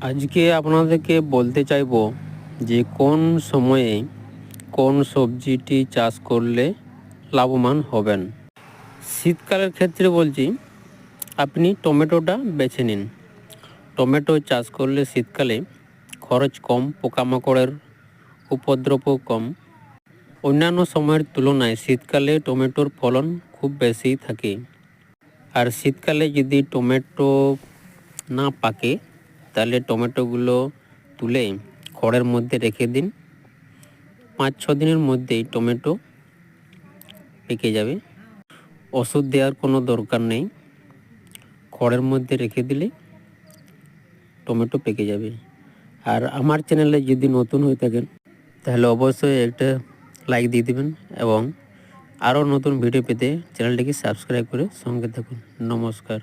আজকে আপনাদেরকে বলতে চাইবো যে কোন সময়ে কোন সবজিটি চাষ করলে লাভবান হবেন। শীতকালের ক্ষেত্রে বলছি, আপনি টমেটোটা বেছে নিন। টমেটো চাষ করলে শীতকালে খরচ কম, পোকামাকড়ের উপদ্রবও কম। অন্যান্য সময়ের তুলনায় শীতকালে টমেটোর ফলন খুব বেশি থাকে। আর শীতকালে যদি টমেটো না পাকে তাহলে টমেটোগুলো তুলে খড়ের মধ্যে রেখে দিন। 5-6 দিনের মধ্যেই টমেটো পেকে যাবে। ওষুধ দেওয়ার কোনো দরকার নেই, খড়ের মধ্যে রেখে দিলে টমেটো পেকে যাবে। আর আমার চ্যানেলে যদি নতুন হয়ে থাকেন তাহলে অবশ্যই একটা লাইক দিয়ে দেবেন এবং আরও নতুন ভিডিও পেতে চ্যানেলটিকে সাবস্ক্রাইব করে সঙ্গে থাকুন। নমস্কার।